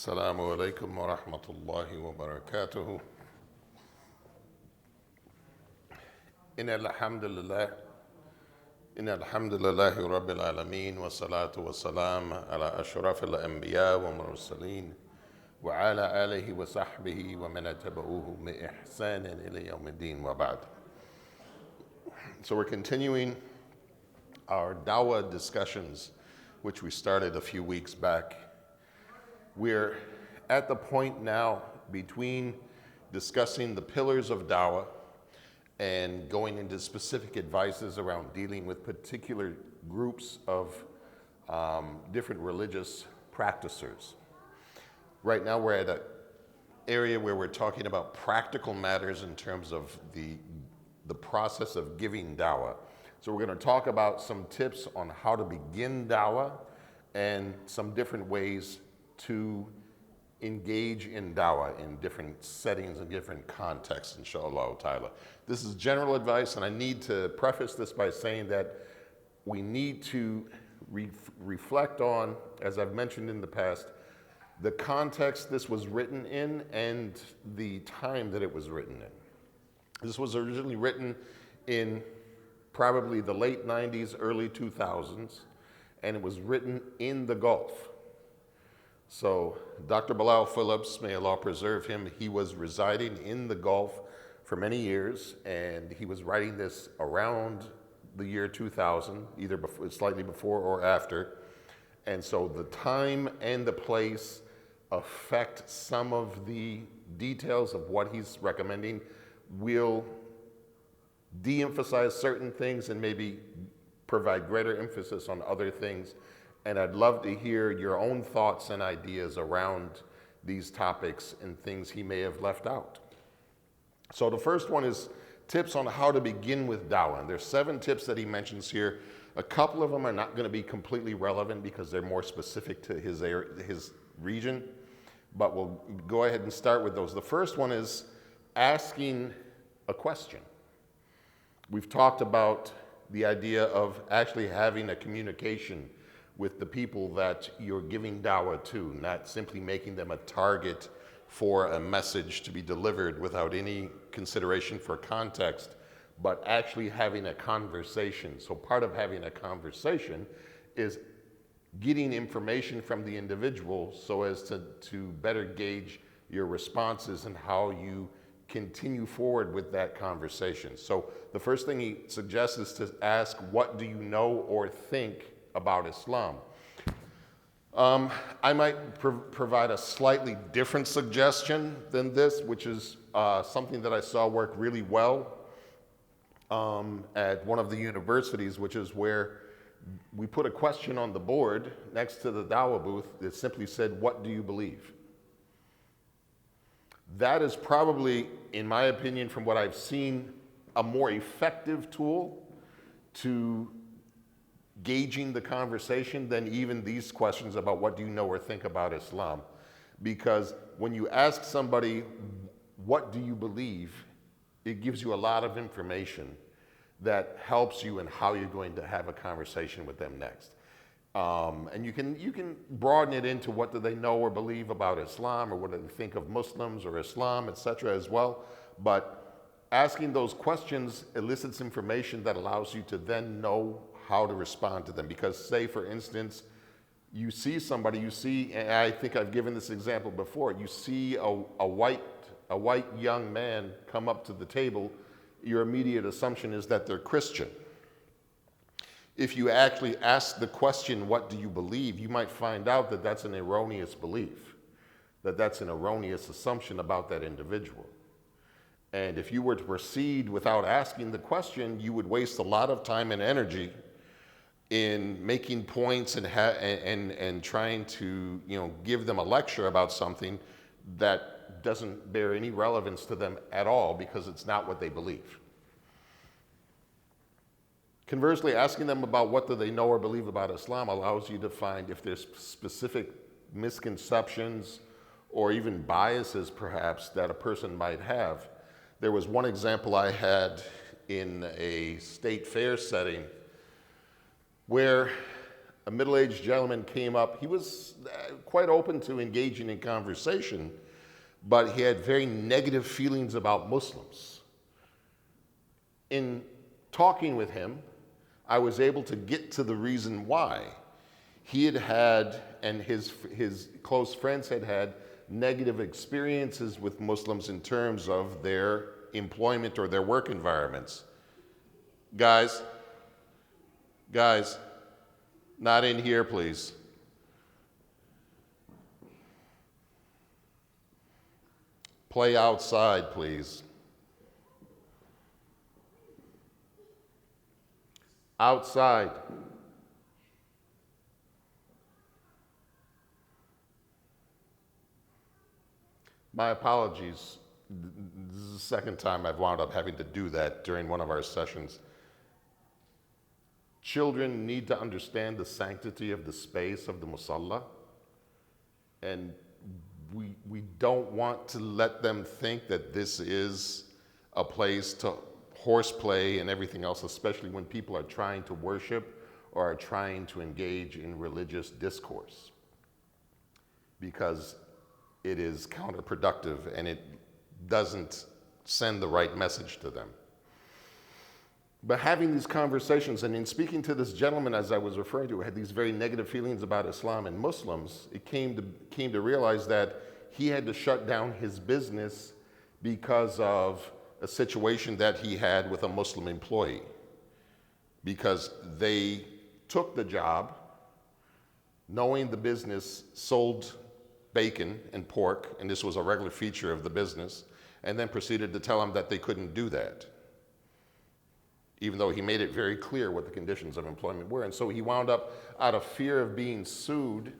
السلام عليكم ورحمة الله وبركاته. إن الحمد لله رب العالمين والصلاة والسلام على أشرف الأنبياء والمرسلين وعلى آله وصحبه ومن تبعوه بإحسان إلى يوم الدين وبعد. So we're continuing our Dawah discussions, which we started a few weeks back. We're at the point now between discussing the pillars of Dawah and going into specific advices around dealing with particular groups of different religious practitioners. Right now we're at an area where we're talking about practical matters in terms of the process of giving Dawah. So we're going to talk about some tips on how to begin Dawah and some different ways to engage in Dawah in different settings and different contexts, inshallah ta'ala. This is general advice, and I need to preface this by saying that we need to reflect on, as I've mentioned in the past, the context this was written in and the time that it was written in. This was originally written in probably the late 90s, early 2000s, and it was written in the Gulf. So Dr. Bilal Phillips, may Allah preserve him, he was residing in the Gulf for many years, and he was writing this around the year 2000, either slightly before or after. And so the time and the place affect some of the details of what he's recommending. We'll de-emphasize certain things and maybe provide greater emphasis on other things. And I'd love to hear your own thoughts and ideas around these topics and things he may have left out. So the first one is tips on how to begin with Dawah. And there's 7 tips that he mentions here. A couple of them are not going to be completely relevant because they're more specific to his region, but we'll go ahead and start with those. The first one is asking a question. We've talked about the idea of actually having a communication with the people that you're giving Dawah to, not simply making them a target for a message to be delivered without any consideration for context, but actually having a conversation. So part of having a conversation is getting information from the individual so as to better gauge your responses and how you continue forward with that conversation. So the first thing he suggests is to ask, what do you know or think about Islam? I might provide a slightly different suggestion than this, which is something that I saw work really well at one of the universities, which is where we put a question on the board next to the Dawah booth that simply said, what do you believe? That is probably, in my opinion, from what I've seen, a more effective tool to gauging the conversation than even these questions about what do you know or think about Islam. Because when you ask somebody, what do you believe, it gives you a lot of information that helps you in how you're going to have a conversation with them next. And you can broaden it into what do they know or believe about Islam, or what do they think of Muslims or Islam, etc. as well. But asking those questions elicits information that allows you to then know how to respond to them. Because say, for instance, you see somebody, and I think I've given this example before, you see a white young man come up to the table, your immediate assumption is that they're Christian. If you actually ask the question, what do you believe, you might find out that that's an erroneous belief, that that's an erroneous assumption about that individual. And if you were to proceed without asking the question, you would waste a lot of time and energy in making points and trying to give them a lecture about something that doesn't bear any relevance to them at all because it's not what they believe. Conversely, asking them about what do they know or believe about Islam allows you to find if there's specific misconceptions or even biases perhaps that a person might have. There was one example I had in a state fair setting where a middle-aged gentleman came up. He was quite open to engaging in conversation, but he had very negative feelings about Muslims. In talking with him, I was able to get to the reason why. He had, and his close friends had negative experiences with Muslims in terms of their employment or their work environments. Guys, not in here, please. Play outside, please. Outside. My apologies. This is the second time I've wound up having to do that during one of our sessions. Children need to understand the sanctity of the space of the musalla, and we don't want to let them think that this is a place to horseplay and everything else, especially when people are trying to worship or are trying to engage in religious discourse, because it is counterproductive and it doesn't send the right message to them. But having these conversations, and in speaking to this gentleman, as I was referring to, who had these very negative feelings about Islam and Muslims, it came to realize that he had to shut down his business because of a situation that he had with a Muslim employee. Because they took the job, knowing the business sold bacon and pork, and this was a regular feature of the business, and then proceeded to tell him that they couldn't do that, even though he made it very clear what the conditions of employment were. And so he wound up, out of fear of being sued,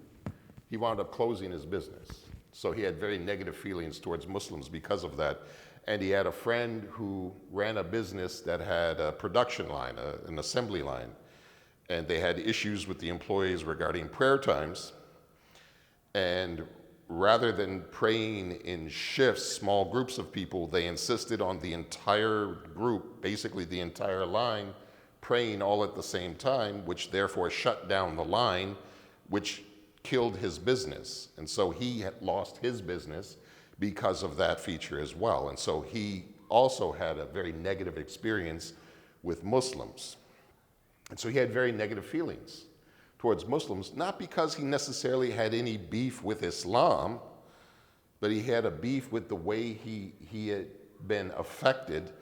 he wound up closing his business. So he had very negative feelings towards Muslims because of that. And he had a friend who ran a business that had a production line, an assembly line, and they had issues with the employees regarding prayer times. And rather than praying in shifts, small groups of people, they insisted on the entire group, basically the entire line, praying all at the same time, which therefore shut down the line, which killed his business. And so he had lost his business because of that feature as well. And so he also had a very negative experience with Muslims. And so he had very negative feelings towards Muslims, not because he necessarily had any beef with Islam, but he had a beef with the way he had been affected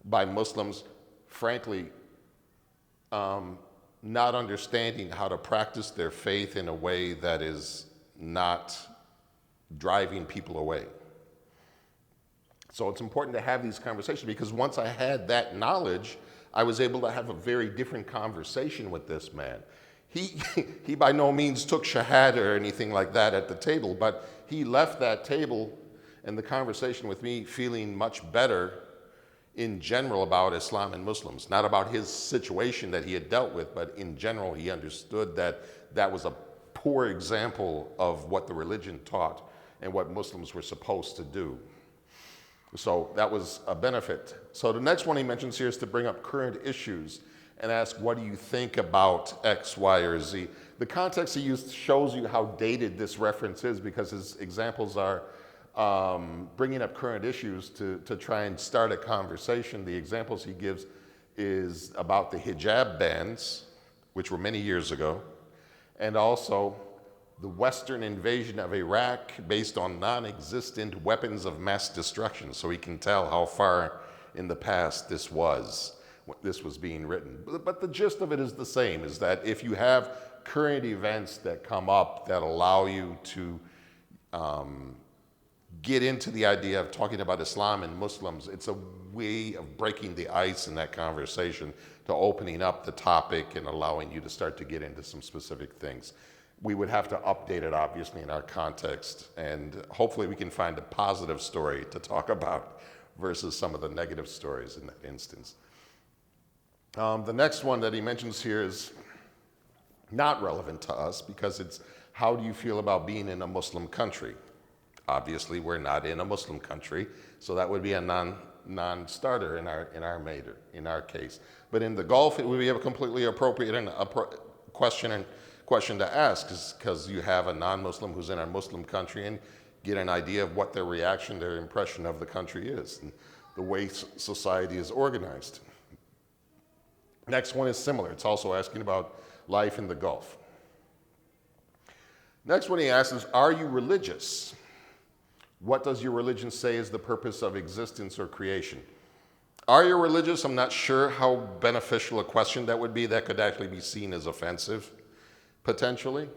by Muslims, frankly, not understanding how to practice their faith in a way that is not driving people away. So it's important to have these conversations, because once I had that knowledge, I was able to have a very different conversation with this man. He by no means took shahada or anything like that at the table, but he left that table and the conversation with me feeling much better in general about Islam and Muslims. Not about his situation that he had dealt with, but in general he understood that that was a poor example of what the religion taught and what Muslims were supposed to do. So that was a benefit. So the next one he mentions here is to bring up current issues and ask, what do you think about X, Y, or Z? The context he used shows you how dated this reference is, because his examples are bringing up current issues to try and start a conversation. The examples he gives is about the hijab bans, which were many years ago, and also the Western invasion of Iraq based on non-existent weapons of mass destruction. So he can tell how far in the past this was being written. But the gist of it is the same, is that if you have current events that come up that allow you to get into the idea of talking about Islam and Muslims, it's a way of breaking the ice in that conversation, to opening up the topic and allowing you to start to get into some specific things. We would have to update it, obviously, in our context, and hopefully we can find a positive story to talk about versus some of the negative stories in that instance. The next one that he mentions here is not relevant to us, because it's, how do you feel about being in a Muslim country? Obviously, we're not in a Muslim country, so that would be a non-starter in our case. But in the Gulf, it would be a completely appropriate and question and question to ask, is because you have a non-Muslim who's in a Muslim country and get an idea of what their reaction, their impression of the country is, and the way society is organized. Next one is similar. It's also asking about life in the Gulf. Next one he asks is, are you religious? What does your religion say is the purpose of existence or creation? Are you religious? I'm not sure how beneficial a question that would be. That could actually be seen as offensive, potentially,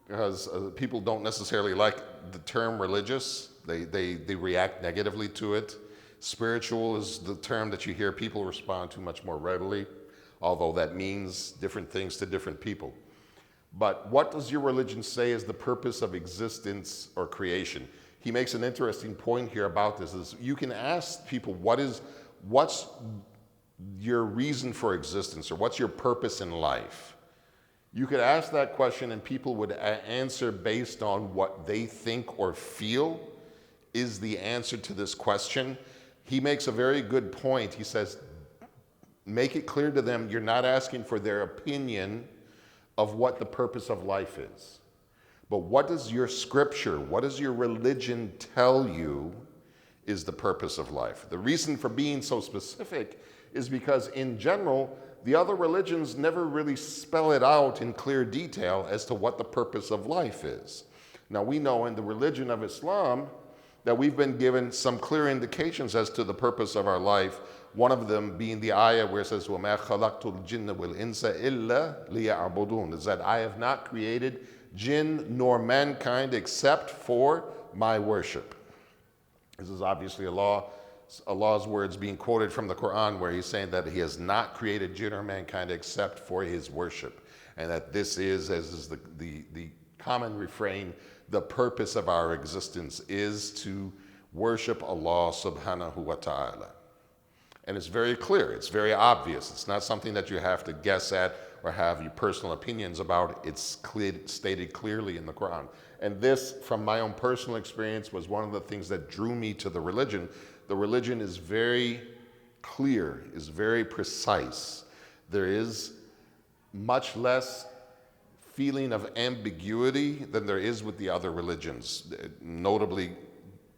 because people don't necessarily like the term religious. They react negatively to it. Spiritual is the term that you hear people respond to much more readily, although that means different things to different people. But what does your religion say is the purpose of existence or creation? He makes an interesting point here about this, is you can ask people, what's your reason for existence, or what's your purpose in life? You could ask that question and people would answer based on what they think or feel is the answer to this question. He makes a very good point. He says, make it clear to them you're not asking for their opinion of what the purpose of life is. But what does your scripture, what does your religion tell you is the purpose of life? The reason for being so specific is because in general, the other religions never really spell it out in clear detail as to what the purpose of life is. Now we know in the religion of Islam that we've been given some clear indications as to the purpose of our life. One of them being the ayah where it says, وَمَا خَلَقْتُ الْجِنَّ وَالْإِنسَ إِلَّا لِيَعْبُدُونَ, is that I have not created jinn nor mankind except for my worship. This is obviously Allah's words being quoted from the Quran, where he's saying that he has not created jinn or mankind except for his worship. And that this is, as is the common refrain, the purpose of our existence is to worship Allah subhanahu wa ta'ala. And it's very clear, it's very obvious. It's not something that you have to guess at or have your personal opinions about. It's stated clearly in the Quran. And this, from my own personal experience, was one of the things that drew me to the religion. The religion is very clear, is very precise. There is much less feeling of ambiguity than there is with the other religions. Notably,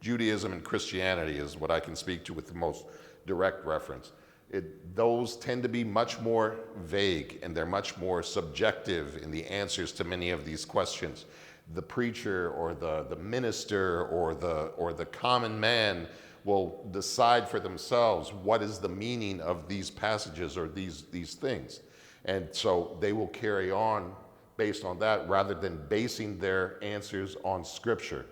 Judaism and Christianity is what I can speak to with the most direct reference. Those tend to be much more vague, and they're much more subjective in the answers to many of these questions. The preacher or the minister or the common man will decide for themselves what is the meaning of these passages or these things. And so they will carry on based on that rather than basing their answers on scripture.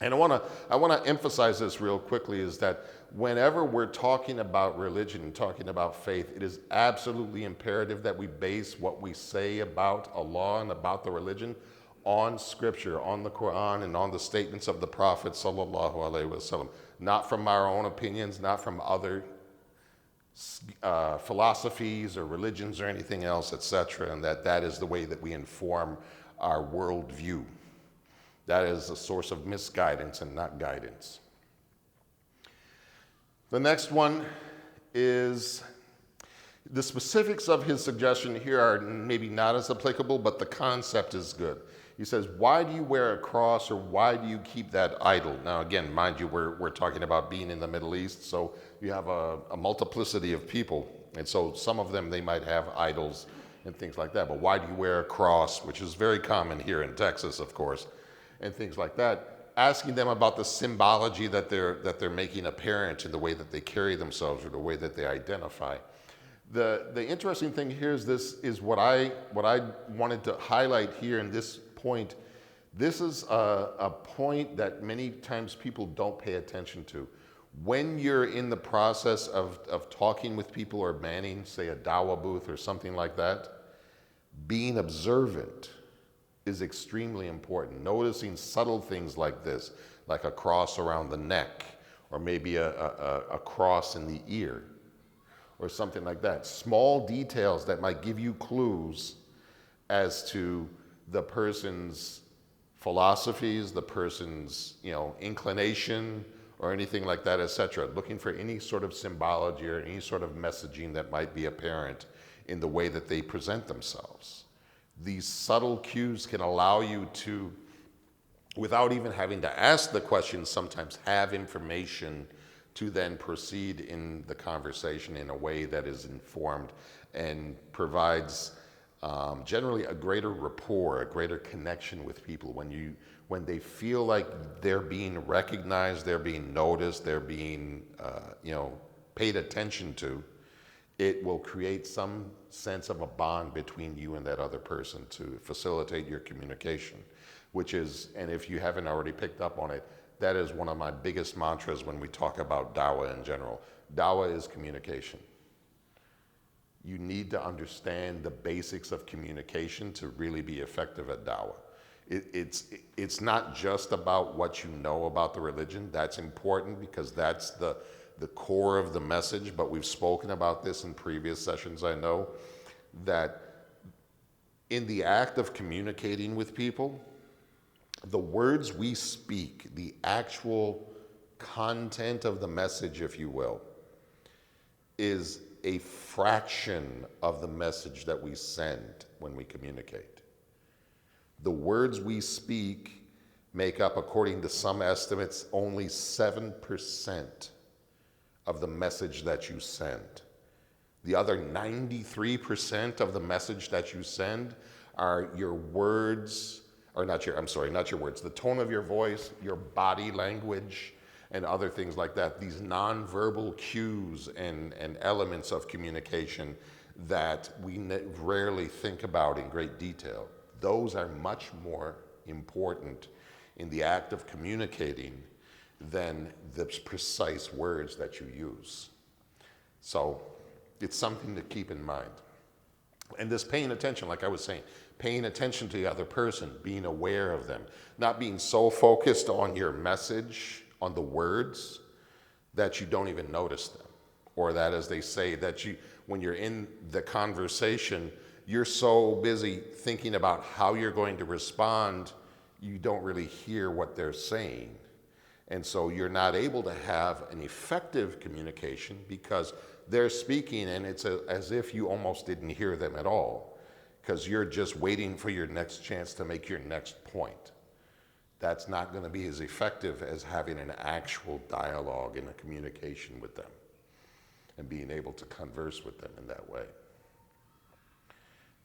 And I want to emphasize this real quickly, is that whenever we're talking about religion and talking about faith, it is absolutely imperative that we base what we say about Allah and about the religion on scripture, on the Quran, and on the statements of the Prophet sallallahu alaihi wasallam. Not from our own opinions, not from other philosophies or religions or anything else, etc. And that is the way that we inform our worldview. That is a source of misguidance and not guidance. The next one is, the specifics of his suggestion here are maybe not as applicable, but the concept is good. He says, why do you wear a cross, or why do you keep that idol? Now again, mind you, we're talking about being in the Middle East, so you have a multiplicity of people, and so some of them, they might have idols and things like that, but why do you wear a cross, which is very common here in Texas, of course, and things like that. Asking them about the symbology that they're making apparent in the way that they carry themselves or the way that they identify. The interesting thing here is what I wanted to highlight here in this point. This is a point that many times people don't pay attention to. When you're in the process of talking with people or manning, say, a Dawah booth or something like that, being observant is extremely important. Noticing subtle things like this, like a cross around the neck, or maybe a cross in the ear, or something like that. Small details that might give you clues as to the person's philosophies, the person's inclination, or anything like that, etc. Looking for any sort of symbology or any sort of messaging that might be apparent in the way that they present themselves. These subtle cues can allow you to, without even having to ask the question, sometimes have information to then proceed in the conversation in a way that is informed and provides generally a greater rapport, a greater connection with people when they feel like they're being recognized, they're being noticed, they're being paid attention to. It will create some sense of a bond between you and that other person to facilitate your communication, which is, and if you haven't already picked up on it, that is one of my biggest mantras when we talk about Dawah in general. Dawah is communication. You need to understand the basics of communication to really be effective at Dawah. It's not just about what you know about the religion. That's important because that's the core of the message, but we've spoken about this in previous sessions, I know, that in the act of communicating with people, the words we speak, the actual content of the message, if you will, is a fraction of the message that we send when we communicate. The words we speak make up, according to some estimates, only 7% of the message that you send. The other 93% of the message that you send are your words, or not your words, the tone of your voice, your body language, and other things like that. These nonverbal cues and elements of communication that we rarely think about in great detail. Those are much more important in the act of communicating than the precise words that you use. So it's something to keep in mind. And this paying attention, like I was saying, paying attention to the other person, being aware of them, not being so focused on your message, on the words, that you don't even notice them. Or that, as they say, that when you're in the conversation, you're so busy thinking about how you're going to respond, you don't really hear what they're saying. And so you're not able to have an effective communication because they're speaking and it's as if you almost didn't hear them at all because you're just waiting for your next chance to make your next point. That's not going to be as effective as having an actual dialogue and a communication with them and being able to converse with them in that way.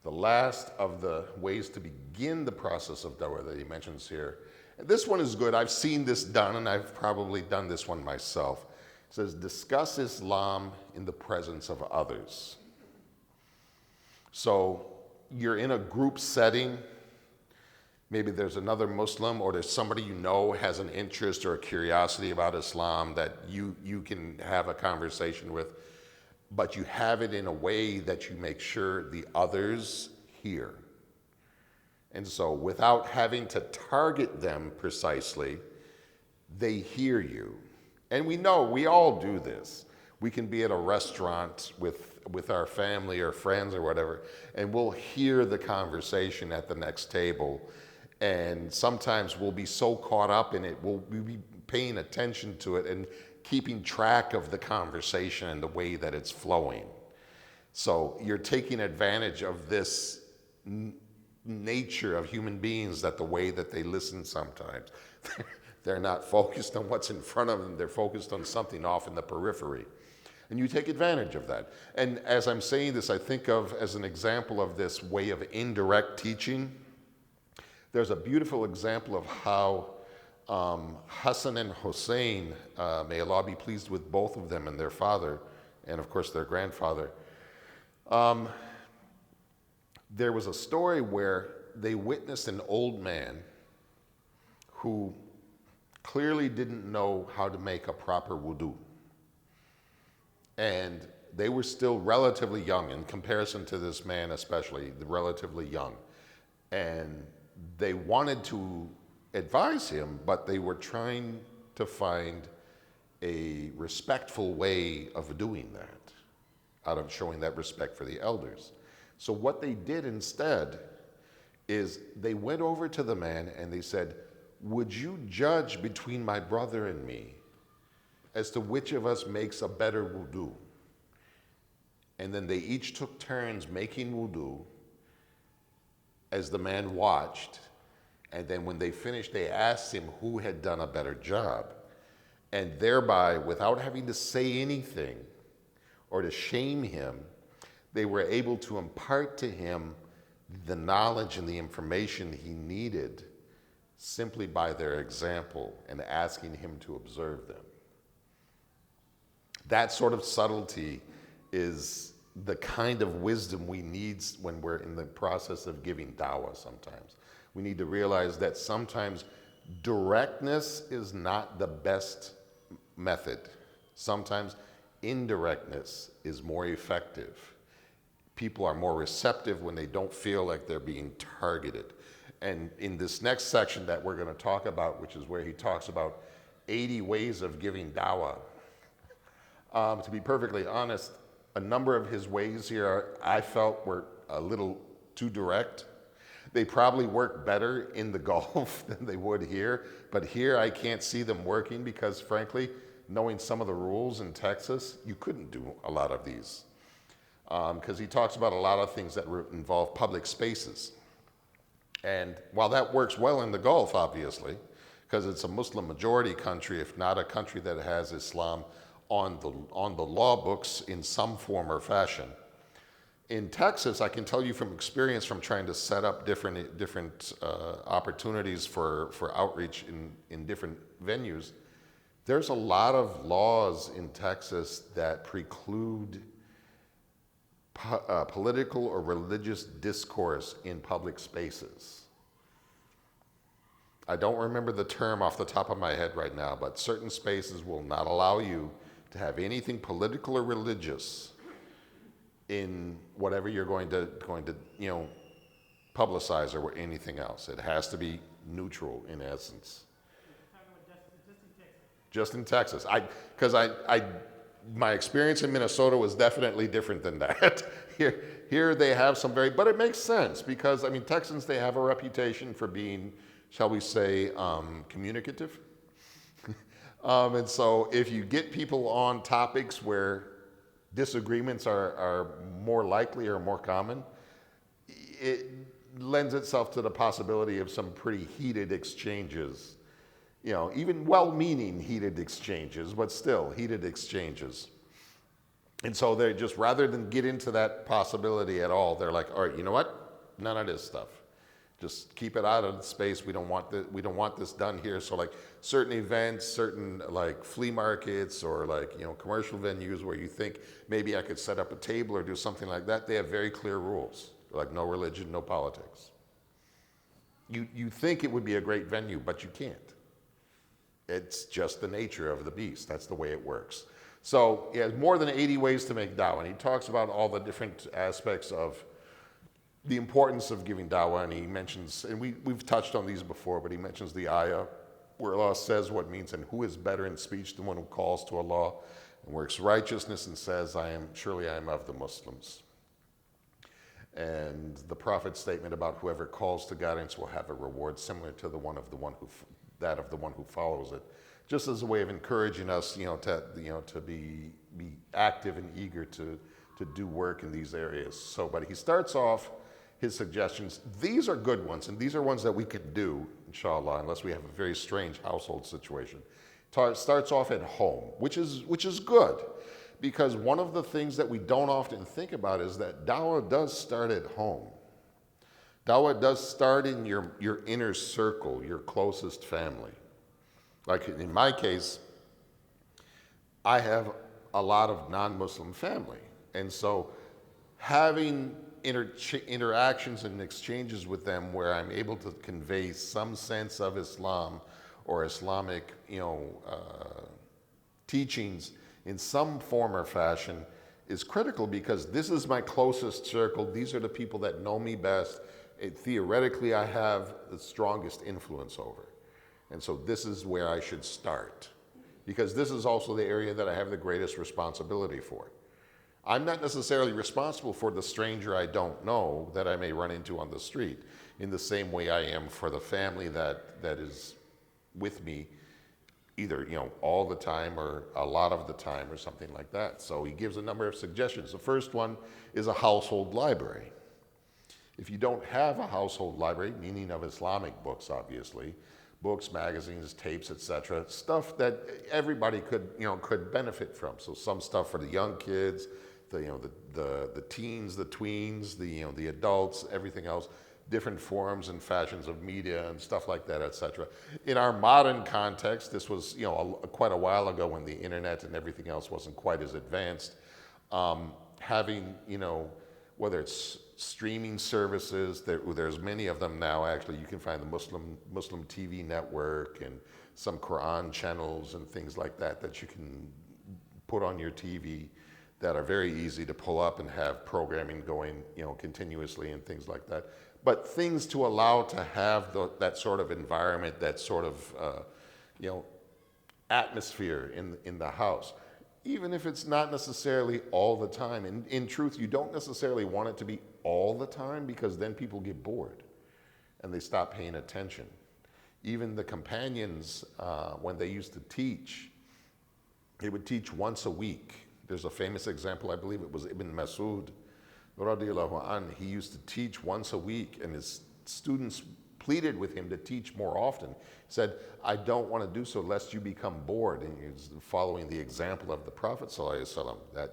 The last of the ways to begin the process of Dawah that he mentions here, and this one is good. I've seen this done, and I've probably done this one myself. It says, discuss Islam in the presence of others. So you're in a group setting. Maybe there's another Muslim or there's somebody you know has an interest or a curiosity about Islam that you can have a conversation with, but you have it in a way that you make sure the others hear. And so without having to target them precisely, they hear you. And we know, we all do this. We can be at a restaurant with our family or friends or whatever, and we'll hear the conversation at the next table. And sometimes we'll be so caught up in it, we'll be paying attention to it and keeping track of the conversation and the way that it's flowing. So you're taking advantage of this nature of human beings, that the way that they listen sometimes. They're not focused on what's in front of them, they're focused on something off in the periphery. And you take advantage of that. And as I'm saying this, I think of as an example of this way of indirect teaching. There's a beautiful example of how Hassan and Hussein, may Allah be pleased with both of them and their father, and of course their grandfather. There was a story where they witnessed an old man who clearly didn't know how to make a proper wudu. And they were still relatively young in comparison to this man, especially relatively young. And they wanted to advise him, but they were trying to find a respectful way of doing that, out of showing that respect for the elders. So what they did instead is they went over to the man and they said, would you judge between my brother and me as to which of us makes a better wudu? And then they each took turns making wudu. as the man watched. And then when they finished, they asked him who had done a better job. And thereby, without having to say anything or to shame him, they were able to impart to him the knowledge and the information he needed simply by their example and asking him to observe them. That sort of subtlety is the kind of wisdom we need when we're in the process of giving dawah sometimes. We need to realize that sometimes directness is not the best method. Sometimes indirectness is more effective. People are more receptive when they don't feel like they're being targeted. And in this next section that we're going to talk about, which is where he talks about 80 ways of giving dawah, to be perfectly honest, a number of his ways here I felt were a little too direct. They probably work better in the Gulf than they would here, but here I can't see them working because, frankly, knowing some of the rules in Texas, you couldn't do a lot of these. Because he talks about a lot of things that involve public spaces. And while that works well in the Gulf, obviously, because it's a Muslim majority country, if not a country that has Islam on the law books in some form or fashion. In Texas, I can tell you from experience from trying to set up different opportunities for outreach in different venues, there's a lot of laws in Texas that preclude political or religious discourse in public spaces. I don't remember the term off the top of my head right now, but certain spaces will not allow you to have anything political or religious in whatever you're going to publicize or anything else. It has to be neutral in essence. Just in Texas. Because my experience in Minnesota was definitely different than that. Here they have some but it makes sense because, Texans, they have a reputation for being, shall we say, communicative. And so if you get people on topics where disagreements are more likely or more common, it lends itself to the possibility of some pretty heated exchanges. Even well-meaning heated exchanges, but still heated exchanges. And so they're just, rather than get into that possibility at all, they're like, all right, you know what? None of this stuff. Just keep it out of the space. We don't want this done here. So like certain events, certain like flea markets or commercial venues where you think maybe I could set up a table or do something like that, they have very clear rules, like no religion, no politics. You think it would be a great venue, but you can't. It's just the nature of the beast. That's the way it works. So he has more than 80 ways to make dawah, and he talks about all the different aspects of the importance of giving dawah, and he mentions, and we've touched on these before, but he mentions the ayah where Allah says what means, and who is better in speech than one who calls to Allah and works righteousness and says, surely I am of the Muslims. And the Prophet's statement about whoever calls to guidance will have a reward similar to the one of the one who follows it, just as a way of encouraging us, to be active and eager to do work in these areas. So, but he starts off his suggestions. These are good ones, and these are ones that we could do, inshallah, unless we have a very strange household situation. Starts off at home, which is good, because one of the things that we don't often think about is that dawah does start at home. Dawah does start in your inner circle, your closest family. Like in my case, I have a lot of non-Muslim family. And so having interactions and exchanges with them where I'm able to convey some sense of Islam or Islamic, teachings in some form or fashion is critical, because this is my closest circle. These are the people that know me best. Theoretically, I have the strongest influence over. And so this is where I should start, because this is also the area that I have the greatest responsibility for. I'm not necessarily responsible for the stranger I don't know that I may run into on the street, in the same way I am for the family that is with me, either all the time or a lot of the time or something like that. So he gives a number of suggestions. The first one is a household library. If you don't have a household library, meaning of Islamic books, obviously, books, magazines, tapes, etc., stuff that everybody could benefit from. So some stuff for the young kids, the teens, the tweens, the adults, everything else, different forms and fashions of media and stuff like that, etc. In our modern context, this was quite a while ago when the internet and everything else wasn't quite as advanced. Having whether it's streaming services, there's many of them now. Actually, you can find the Muslim TV network and some Quran channels and things like that you can put on your TV that are very easy to pull up and have programming going continuously and things like that. But things to allow to have that sort of environment, that sort of atmosphere in the house. Even if it's not necessarily all the time. And in truth, you don't necessarily want it to be all the time, because then people get bored and they stop paying attention. Even the companions, when they used to teach, they would teach once a week. There's a famous example, I believe it was Ibn Mas'ud, radiallahu anh. He used to teach once a week, and his students pleaded with him to teach more often. He said, I don't want to do so lest you become bored. And he was following the example of the Prophet ﷺ, that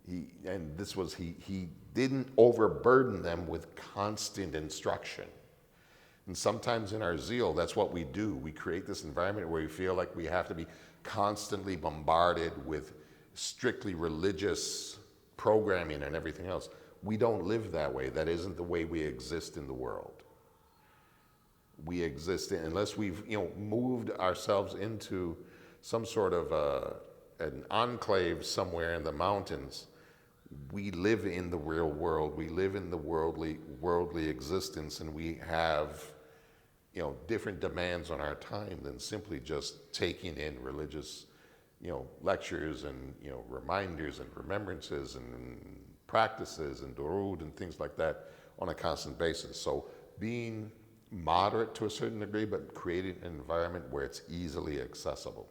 he didn't overburden them with constant instruction. And sometimes in our zeal, that's what we do. We create this environment where we feel like we have to be constantly bombarded with strictly religious programming and everything else. We don't live that way. That isn't the way we exist in the world. We exist unless we've moved ourselves into some sort of an enclave somewhere in the mountains. We live in the real world. We live in the worldly existence, and we have different demands on our time than simply just taking in religious lectures and reminders and remembrances and practices and durood and things like that on a constant basis. So being moderate to a certain degree, but creating an environment where it's easily accessible.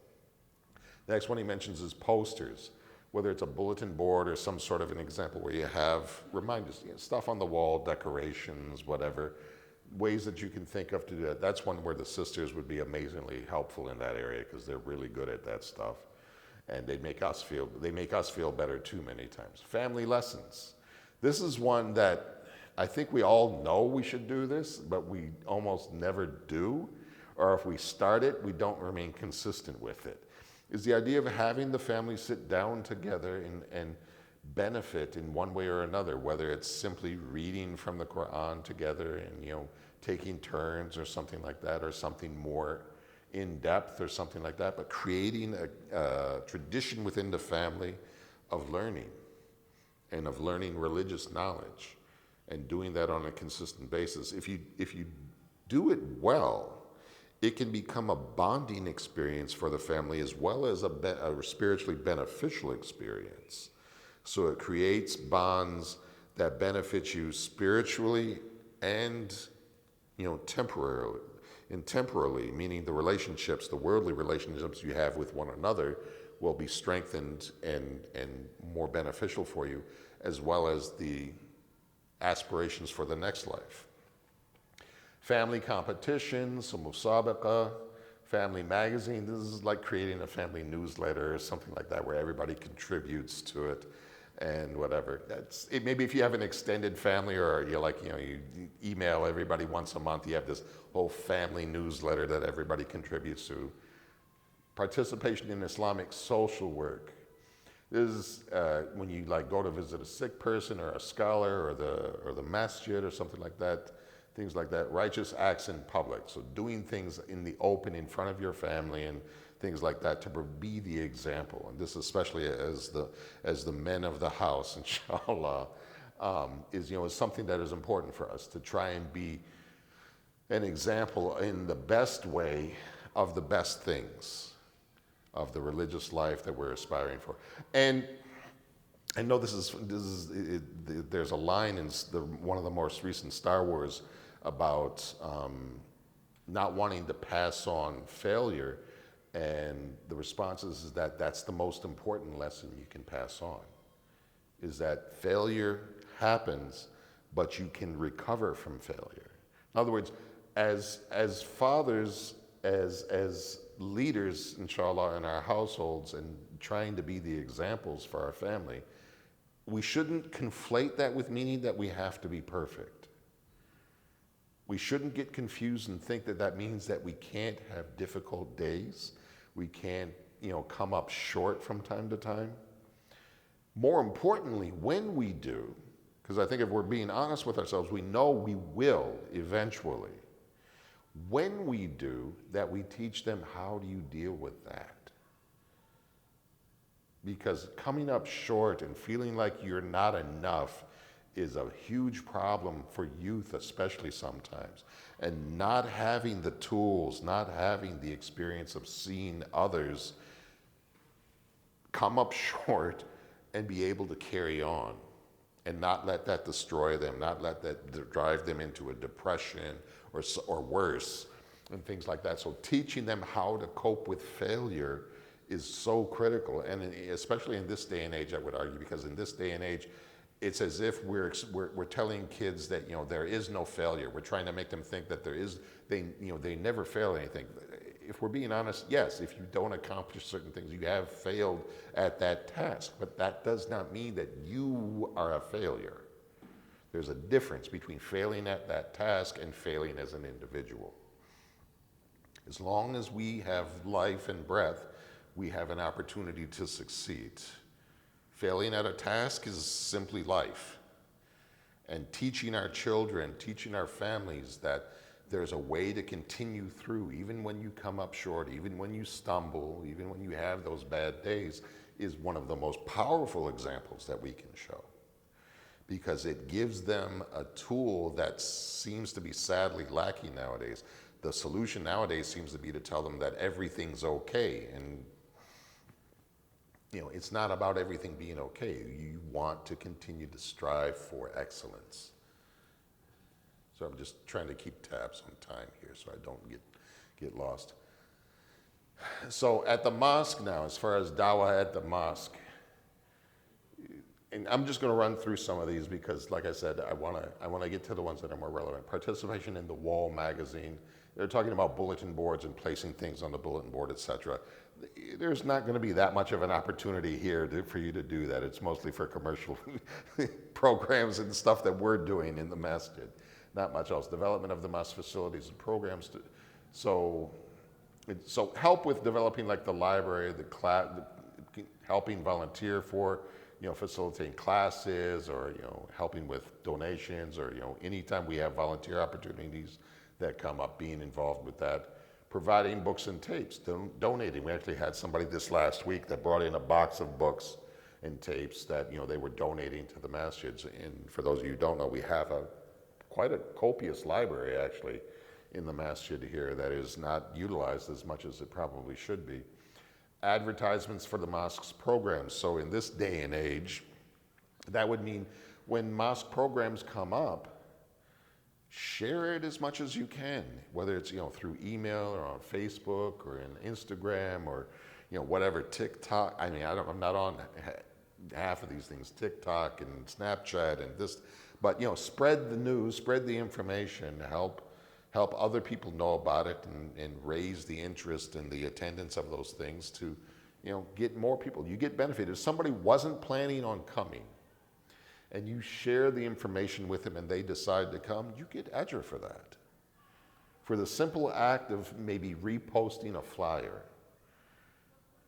The next one he mentions is posters, whether it's a bulletin board or some sort of an example where you have reminders, stuff on the wall, decorations, whatever, ways that you can think of to do that. That's one where the sisters would be amazingly helpful in that area, because they're really good at that stuff. And they make us feel better too many times. Family lessons. This is one that I think we all know we should do this, but we almost never do. Or if we start it, we don't remain consistent with it. Is the idea of having the family sit down together and benefit in one way or another, whether it's simply reading from the Quran together and taking turns or something like that, or something more in depth or something like that, but creating a tradition within the family of learning and of learning religious knowledge, and doing that on a consistent basis. If you do it well, it can become a bonding experience for the family as well as a spiritually beneficial experience. So it creates bonds that benefit you spiritually and temporally, meaning the relationships, the worldly relationships you have with one another will be strengthened and more beneficial for you, as well as the aspirations for the next life. Family competitions, so musabaqa, family magazine. This is like creating a family newsletter or something like that, where everybody contributes to it and whatever. That's it. Maybe if you have an extended family, or you email everybody once a month, you have this whole family newsletter that everybody contributes to. Participation in Islamic social work. This is when you go to visit a sick person or a scholar or the Masjid or something like that, things like that. Righteous acts in public, so doing things in the open in front of your family and things like that to be the example. And this, especially as the men of the house, inshallah, is something that is important for us to try and be an example in the best way of the best things of the religious life that we're aspiring for. And I know there's a line in one of the most recent Star Wars about not wanting to pass on failure, and the response is that that's the most important lesson you can pass on, is that failure happens, but you can recover from failure. In other words, as fathers, as leaders, inshallah, in our households and trying to be the examples for our family, we shouldn't conflate that with meaning that we have to be perfect. We shouldn't get confused and think that that means that we can't have difficult days. We can't, come up short from time to time. More importantly, when we do, because I think if we're being honest with ourselves, we know we will eventually. When we do, that we teach them how do you deal with that. Because coming up short and feeling like you're not enough is a huge problem for youth, especially sometimes. And not having the tools, not having the experience of seeing others come up short and be able to carry on and not let that destroy them, not let that drive them into a depression or worse and things like that. So teaching them how to cope with failure is so critical, and especially in this day and age, I would argue, because in this day and age, it's as if we're telling kids that there is no failure. We're trying to make them think that they never fail anything. If we're being honest, yes, if you don't accomplish certain things, you have failed at that task, but that does not mean that you are a failure. There's a difference between failing at that task and failing as an individual. As long as we have life and breath, we have an opportunity to succeed. Failing at a task is simply life. And teaching our children, teaching our families that there's a way to continue through, even when you come up short, even when you stumble, even when you have those bad days, is one of the most powerful examples that we can show. Because it gives them a tool that seems to be sadly lacking nowadays. The solution nowadays seems to be to tell them that everything's okay. And it's not about everything being okay. You want to continue to strive for excellence. So I'm just trying to keep tabs on time here so I don't get lost. So at the mosque now, as far as Dawah at the mosque, and I'm just going to run through some of these because, like I said, I want to get to the ones that are more relevant. Participation in the Wall magazine. They're talking about bulletin boards and placing things on the bulletin board, etc. There's not going to be that much of an opportunity here for you to do that. It's mostly for commercial programs and stuff that we're doing in the Masjid. Not much else. Development of the mosque facilities and programs. So help with developing like the library, helping volunteer for, facilitating classes or, helping with donations or, anytime we have volunteer opportunities that come up, being involved with that. Providing books and tapes, donating. We actually had somebody this last week that brought in a box of books and tapes that, they were donating to the masjids. And for those of you who don't know, we have quite a copious library actually in the masjid here that is not utilized as much as it probably should be. Advertisements for the mosque's programs. So in this day and age, that would mean when mosque programs come up, share it as much as you can, whether it's through email or on Facebook or in Instagram or whatever, TikTok. I mean, I'm not on half of these things, TikTok and Snapchat and this, but spread the news, spread the information, help other people know about it and raise the interest and the attendance of those things to get more people. You get benefit. If somebody wasn't planning on coming and you share the information with them and they decide to come, you get ajr for that. For the simple act of maybe reposting a flyer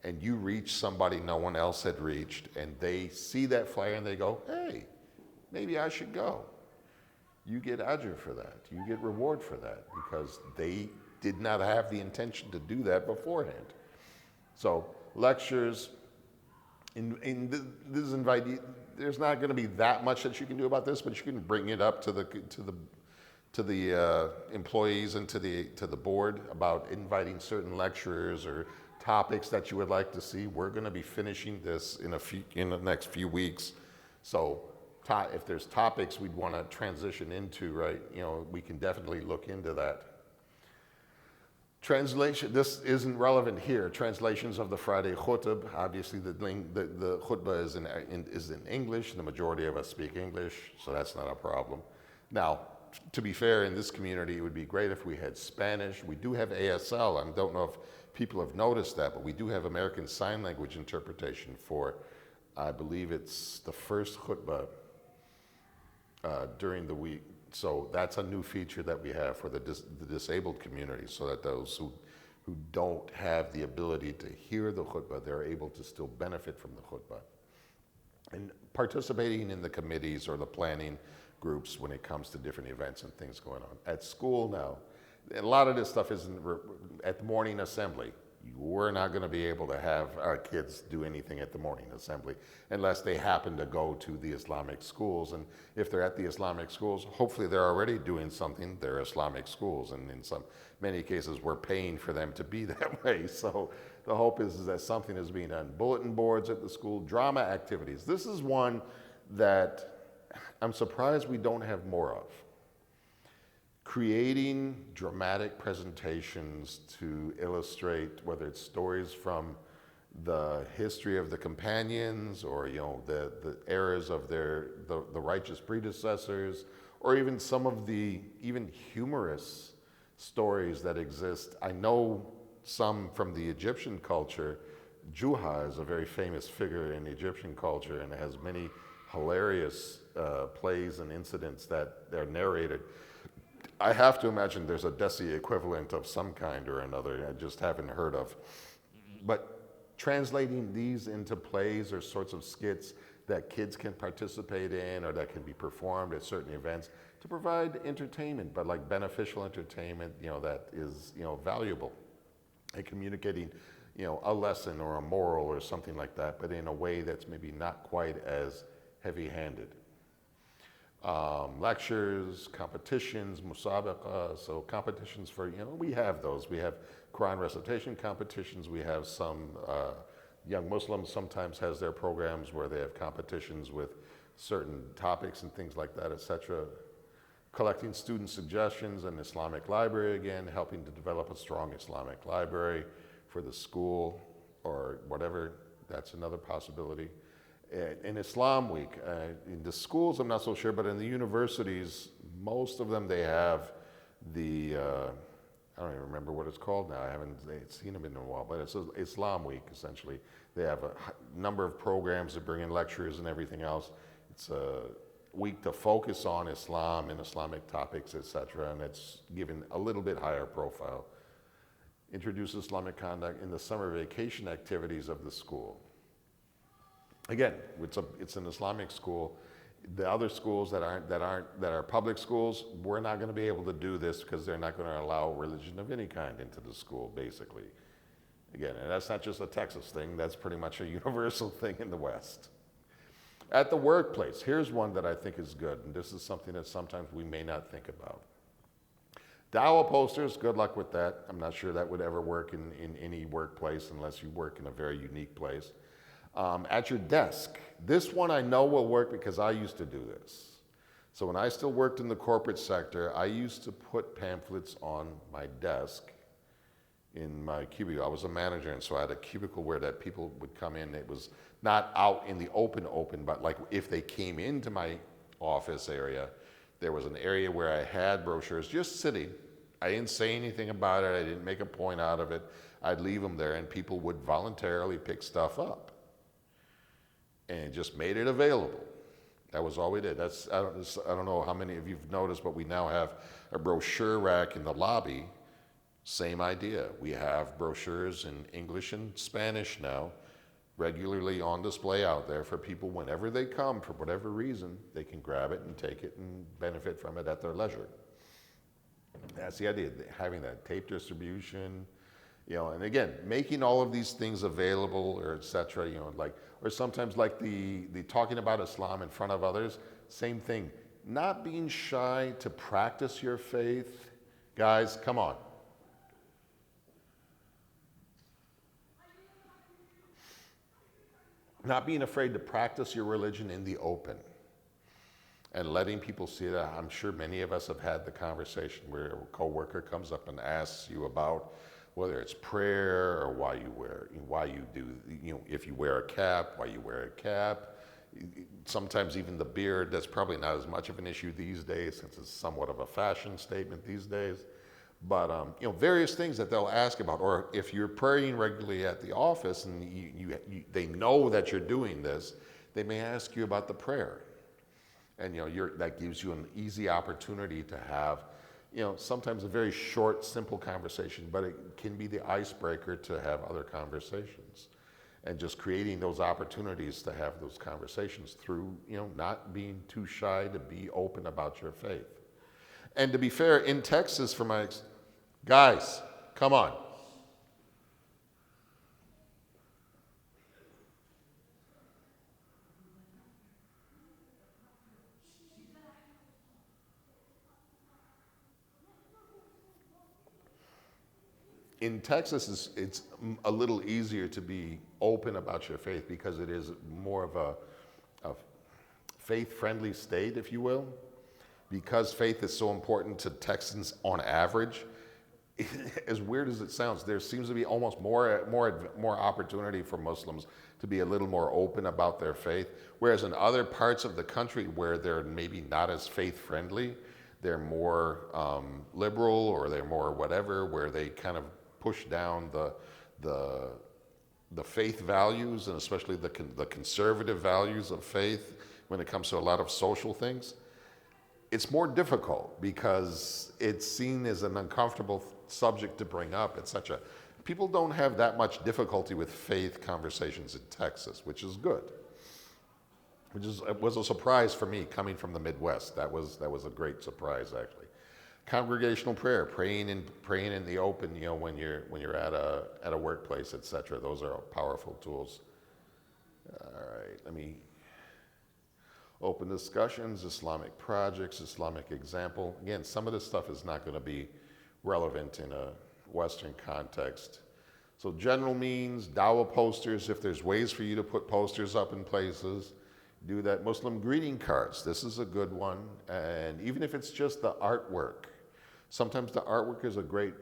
and you reach somebody no one else had reached and they see that flyer and they go, hey, maybe I should go. You get ajr for that. You get reward for that because they did not have the intention to do that beforehand. So lectures, this invite. There's not going to be that much that you can do about this, but you can bring it up to the employees and to the board about inviting certain lecturers or topics that you would like to see. We're going to be finishing this in the next few weeks, so if there's topics we'd want to transition into, right? We can definitely look into that. Translation, this isn't relevant here. Translations of the Friday khutbah. Obviously, the khutbah is in English. The majority of us speak English, so that's not a problem. Now, to be fair, in this community, it would be great if we had Spanish. We do have ASL. I don't know if people have noticed that, but we do have American Sign Language interpretation for, I believe it's the first khutbah during the week. So that's a new feature that we have for the disabled community, so that those who don't have the ability to hear the khutbah, they're able to still benefit from the khutbah. And participating in the committees or the planning groups when it comes to different events and things going on. At school now, a lot of this stuff isn't, at the morning assembly, we're not going to be able to have our kids do anything at the morning assembly unless they happen to go to the Islamic schools. And if they're at the Islamic schools, hopefully they're already doing something. They're Islamic schools, and in many cases we're paying for them to be that way. So the hope is that something is being done. Bulletin boards at the school, drama activities. This is one that I'm surprised we don't have more of. Creating dramatic presentations to illustrate whether it's stories from the history of the companions, or the eras of the righteous predecessors, or even some of the even humorous stories that exist. I know some from the Egyptian culture. Juha is a very famous figure in Egyptian culture, and it has many hilarious plays and incidents that are narrated. I have to imagine there's a Desi equivalent of some kind or another I just haven't heard of. But translating these into plays or sorts of skits that kids can participate in or that can be performed at certain events to provide entertainment, but like beneficial entertainment, that is, valuable, and communicating, a lesson or a moral or something like that, but in a way that's maybe not quite as heavy-handed. Lectures, competitions, musabaqa, so competitions for, we have those. We have Quran recitation competitions. We have some young Muslims sometimes has their programs where they have competitions with certain topics and things like that, etc. Collecting student suggestions, an Islamic library again, helping to develop a strong Islamic library for the school or whatever, that's another possibility. In Islam Week, in the schools I'm not so sure, but in the universities, most of them, they have the, I don't even remember what it's called now, I haven't seen them in a while, but it's Islam Week essentially. They have a number of programs that bring in lectures and everything else. It's a week to focus on Islam and Islamic topics, etc., and it's given a little bit higher profile. Introduce Islamic conduct in the summer vacation activities of the school. Again, it's an Islamic school. The other schools that are public schools, we're not going to be able to do this because they're not going to allow religion of any kind into the school, basically. Again, and that's not just a Texas thing, that's pretty much a universal thing in the West. At the workplace, here's one that I think is good, and this is something that sometimes we may not think about. Dawah posters, good luck with that. I'm not sure that would ever work in any workplace unless you work in a very unique place. At your desk, this one I know will work because I used to do this. So when I still worked in the corporate sector, I used to put pamphlets on my desk in my cubicle. I was a manager, and so I had a cubicle where that people would come in. It was not out in the open, but like if they came into my office area, there was an area where I had brochures just sitting. I didn't say anything about it. I didn't make a point out of it. I'd leave them there, and people would voluntarily pick stuff up and just made it available. That was all we did. I don't know how many of you've noticed, but we now have a brochure rack in the lobby. Same idea. We have brochures in English and Spanish now, regularly on display out there for people whenever they come, for whatever reason, they can grab it and take it and benefit from it at their leisure. That's the idea, having that tape distribution, and again, making all of these things available, or etc., or sometimes like the talking about Islam in front of others, same thing. Not being shy to practice your faith. Guys, come on. Not being afraid to practice your religion in the open and letting people see that. I'm sure many of us have had the conversation where a coworker comes up and asks you about whether it's prayer or why you do, if you wear a cap, why you wear a cap, Sometimes even the beard, that's probably not as much of an issue these days since it's somewhat of a fashion statement these days. But various things that they'll ask about, or if you're praying regularly at the office and they know that you're doing this, they may ask you about the prayer, and that gives you an easy opportunity to have, sometimes a very short, simple conversation, but it can be the icebreaker to have other conversations, and just creating those opportunities to have those conversations through, not being too shy to be open about your faith. And to be fair, in Texas, guys, come on. In Texas, it's a little easier to be open about your faith because it is more of a faith-friendly state, if you will. Because faith is so important to Texans on average, as weird as it sounds, there seems to be almost more opportunity for Muslims to be a little more open about their faith. Whereas in other parts of the country where they're maybe not as faith-friendly, they're more liberal, or they're more whatever, where they kind of push down the faith values, and especially the conservative values of faith when it comes to a lot of social things. It's more difficult because it's seen as an uncomfortable subject to bring up, etc. People don't have that much difficulty with faith conversations in Texas, which is good. Was a surprise for me coming from the Midwest. That was a great surprise, actually. Congregational prayer, praying in the open, when you're at a workplace, etc. Those are powerful tools. All right, let me. Open discussions, Islamic projects, Islamic example. Again, some of this stuff is not going to be relevant in a Western context. So general means, Dawah posters, if there's ways for you to put posters up in places, do that. Muslim greeting cards, this is a good one. And even if it's just the artwork, sometimes the artwork is a great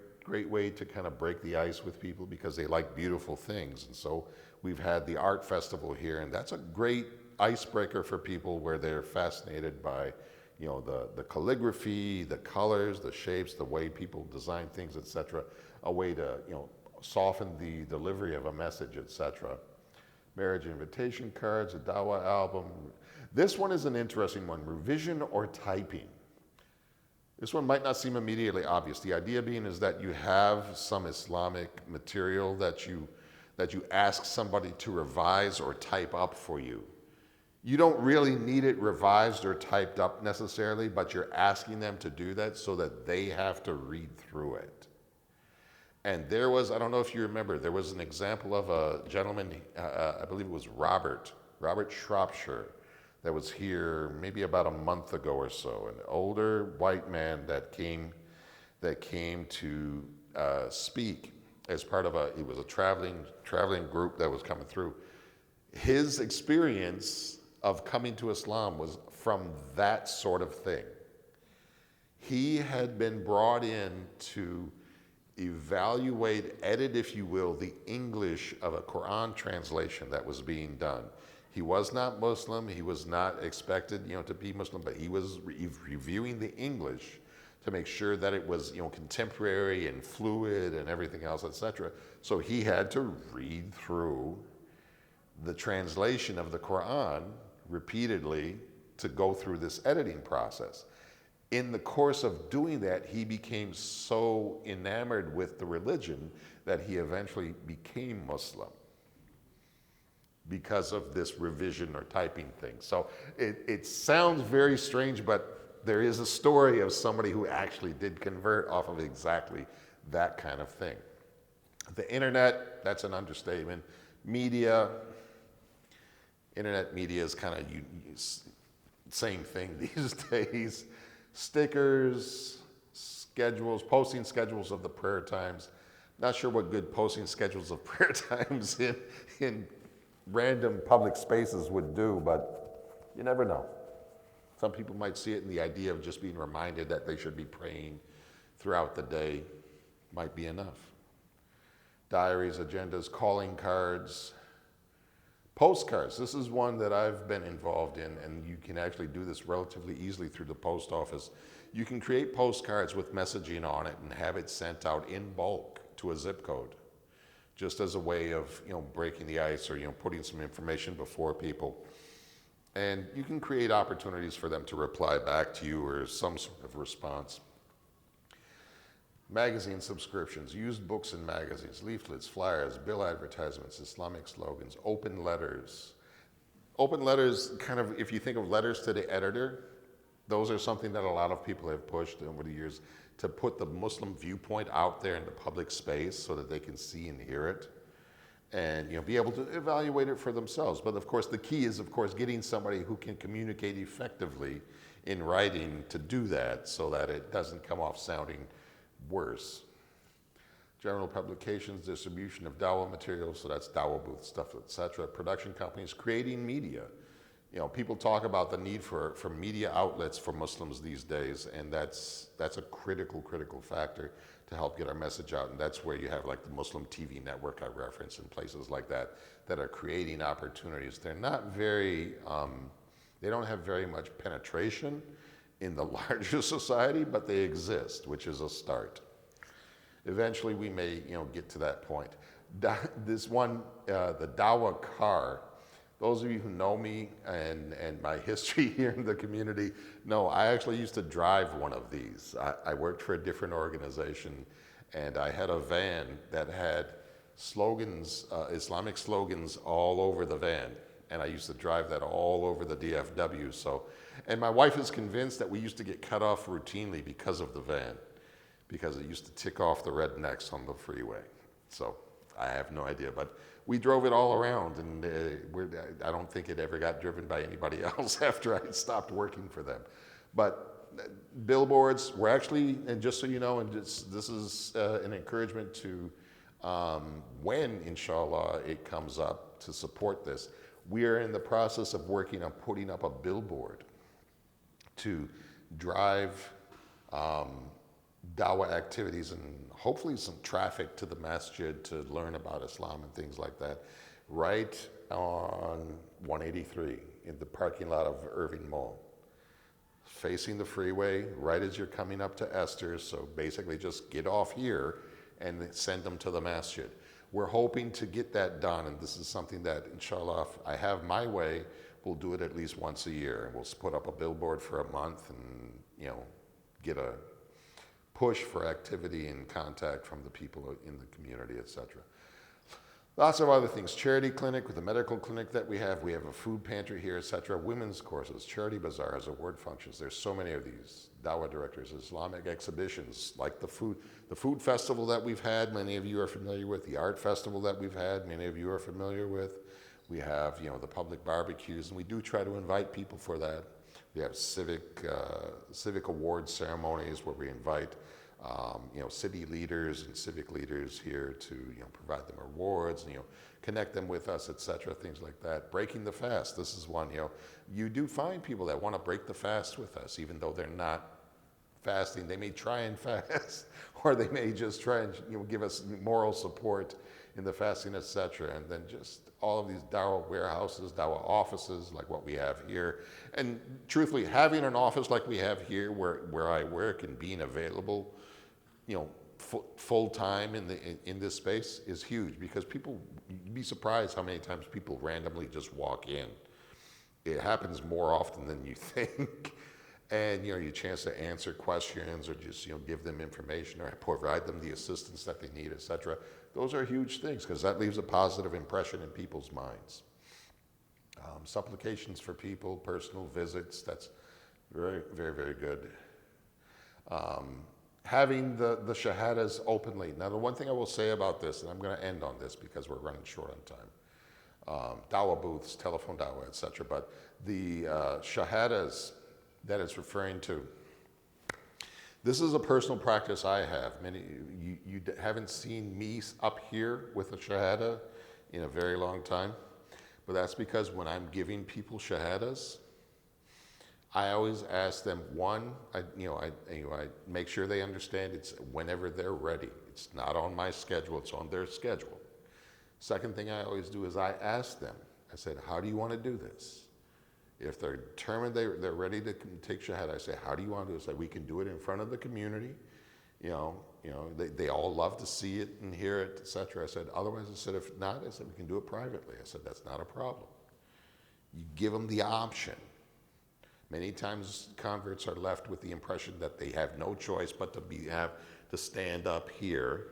way to kind of break the ice with people because they like beautiful things. And so we've had the art festival here, and that's a great icebreaker for people where they're fascinated by, the calligraphy, the colors, the shapes, the way people design things, etc. A way to, soften the delivery of a message, etc. Marriage invitation cards, a Dawah album. This one is an interesting one, revision or typing. This one might not seem immediately obvious. The idea being is that you have some Islamic material that you ask somebody to revise or type up for you. You don't really need it revised or typed up necessarily, but you're asking them to do that so that they have to read through it. And there was, I don't know if you remember, there was an example of a gentleman, I believe it was Robert Shropshire, that was here maybe about a month ago or so, an older white man that came to speak as part of it was a traveling group that was coming through. His experience of coming to Islam was from that sort of thing. He had been brought in to evaluate, edit, if you will, the English of a Quran translation that was being done. He was not Muslim, he was not expected, to be Muslim, but he was reviewing the English to make sure that it was, contemporary and fluid and everything else, etc. So he had to read through the translation of the Quran repeatedly to go through this editing process. In the course of doing that, he became so enamored with the religion that he eventually became Muslim because of this revision or typing thing. So it sounds very strange, but there is a story of somebody who actually did convert off of exactly that kind of thing. The internet, that's an understatement. Internet media is kind of same thing these days. Stickers, schedules, posting schedules of the prayer times. Not sure what good posting schedules of prayer times in random public spaces would do, but you never know. Some people might see it in the idea of just being reminded that they should be praying throughout the day might be enough. Diaries, agendas, calling cards, Postcards. This is one that I've been involved in, and you can actually do this relatively easily through the post office. You can create postcards with messaging on it and have it sent out in bulk to a zip code, just as a way of breaking the ice or putting some information before people. And you can create opportunities for them to reply back to you or some sort of response. Magazine subscriptions, used books and magazines, leaflets, flyers, bill advertisements, Islamic slogans, open letters. Open letters, kind of, if you think of letters to the editor, those are something that a lot of people have pushed over the years to put the Muslim viewpoint out there in the public space so that they can see and hear it and be able to evaluate it for themselves. But of course, the key is, of course, getting somebody who can communicate effectively in writing to do that so that it doesn't come off sounding worse. General publications, distribution of Dawah materials, so that's Dawah booth stuff, etc. Production companies, creating media. People talk about the need for media outlets for Muslims these days, and that's a critical factor to help get our message out. And that's where you have like the Muslim TV network I reference and places like that are creating opportunities. They're not very, they don't have very much penetration in the larger society, but they exist, which is a start. Eventually, we may, get to that point. This one, the Dawah car. Those of you who know me and my history here in the community know I actually used to drive one of these. I worked for a different organization, and I had a van that had slogans, Islamic slogans all over the van. And I used to drive that all over the DFW. And my wife is convinced that we used to get cut off routinely because of the van, because it used to tick off the rednecks on the freeway. So I have no idea, but we drove it all around, and I don't think it ever got driven by anybody else after I stopped working for them. But billboards were actually, and just so you know, and this is an encouragement to when, inshallah, it comes up to support this, we are in the process of working on putting up a billboard to drive Dawah activities and hopefully some traffic to the Masjid to learn about Islam and things like that, right on 183 in the parking lot of Irving Mall, facing the freeway right as you're coming up to Esther's. So basically just get off here and send them to the Masjid. We're hoping to get that done, and this is something that, inshallah, if I have my way, we'll do it at least once a year. We'll put up a billboard for a month and, get a push for activity and contact from the people in the community, etc. Lots of other things. Charity clinic with the medical clinic that we have. We have a food pantry here, etc. Women's courses, charity bazaars, award functions. There's so many of these. Dawah directors, Islamic exhibitions, like the food festival that we've had, many of you are familiar with. The art festival that we've had, many of you are familiar with. We have, the public barbecues, and we do try to invite people for that. We have civic award ceremonies where we invite city leaders and civic leaders here to provide them awards and connect them with us, etc. Things like that. Breaking the fast. This is one. You do find people that want to break the fast with us, even though they're not fasting. They may try and fast, or they may just try and give us moral support in the fasting, etc. And then just all of these Dawah warehouses, Dawah offices like what we have here. And truthfully, having an office like we have here where I work and being available, full time in this space is huge, because you'd be surprised how many times people randomly just walk in. It happens more often than you think. And your chance to answer questions or just give them information or provide them the assistance that they need, etc. Those are huge things, because that leaves a positive impression in people's minds. Supplications for people, personal visits, that's very, very, very good. Having the shahadas openly. Now, the one thing I will say about this, and I'm going to end on this because we're running short on time, Dawah booths, telephone Dawah, etc. But the shahadas that it's referring to, this is a personal practice I have. You haven't seen me up here with a shahada in a very long time, but that's because when I'm giving people shahadas, I always ask them, one, I make sure they understand it's whenever they're ready. It's not on my schedule, it's on their schedule. Second thing I always do is I ask them I said, how do you want to do this? If they're determined they're ready to take Shahada, I say, how do you want to do this? Like, we can do it in front of the community. They all love to see it and hear it, etc. I said, otherwise, I said, if not, I said, we can do it privately. I said, that's not a problem. You give them the option. Many times converts are left with the impression that they have no choice but have to stand up here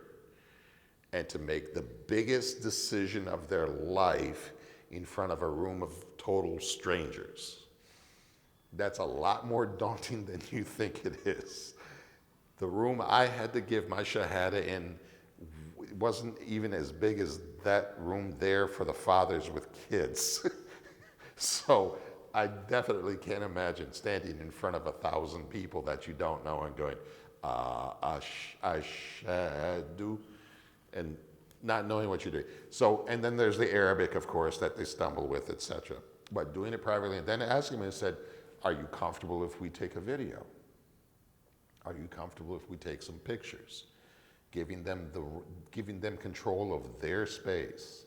and to make the biggest decision of their life in front of a room of total strangers. That's a lot more daunting than you think it is. The room I had to give my Shahada in wasn't even as big as that room there for the fathers with kids. So I definitely can't imagine standing in front of 1,000 people that you don't know and going, ashadu, and not knowing what you're doing. So, and then there's the Arabic, of course, that they stumble with, etc. But doing it privately, and then asking them and said, are you comfortable if we take a video? Are you comfortable if we take some pictures? Giving them control of their space.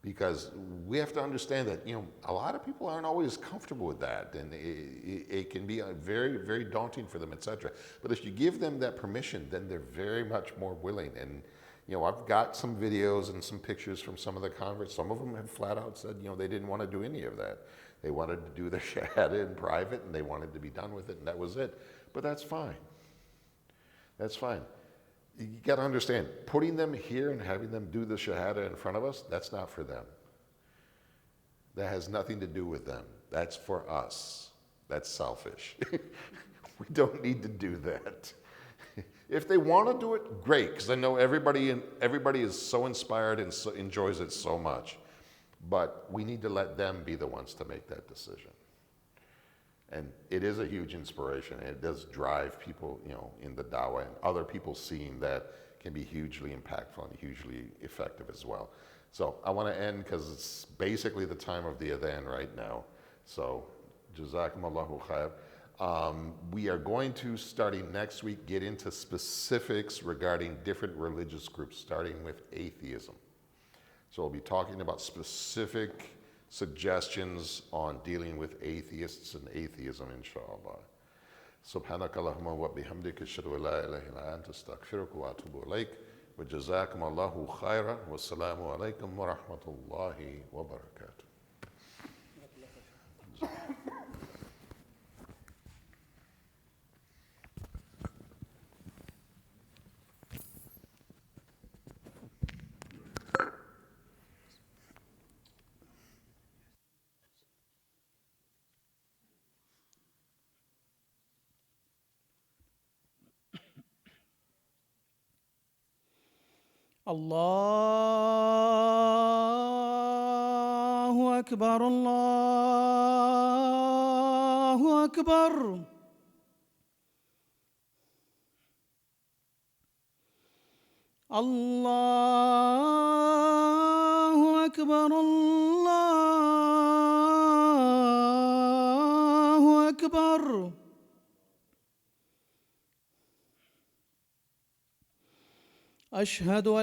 Because we have to understand that, a lot of people aren't always comfortable with that, and it can be very, very daunting for them, etc. But if you give them that permission, then they're very much more willing. And I've got some videos and some pictures from some of the converts. Some of them have flat out said, they didn't want to do any of that. They wanted to do their Shahada in private, and they wanted to be done with it, and that was it. But that's fine. That's fine. You got to understand, putting them here and having them do the Shahada in front of us, that's not for them. That has nothing to do with them. That's for us. That's selfish. We don't need to do that. If they want to do it, great, because I know everybody is so inspired and so enjoys it so much. But we need to let them be the ones to make that decision. And it is a huge inspiration, and it does drive people, in the Dawah, and other people seeing that can be hugely impactful and hugely effective as well. So I want to end because it's basically the time of the adhan right now. So, Jazakumullahu khair. We are going to, starting next week, get into specifics regarding different religious groups, starting with atheism. So we'll be talking about specific suggestions on dealing with atheists and atheism, inshallah. Subhanaka Allahumma wa bihamdika ashhadu an la ilaha illa anta astaghfiruka wa atubu ilaik. Wa jazakum Allahu khaira. Wa assalamu alaikum wa rahmatullahi wa barakatuh. Allahu Akbar, Allahu Akbar. Allahu Akbar, Allahu Akbar. Ashhadu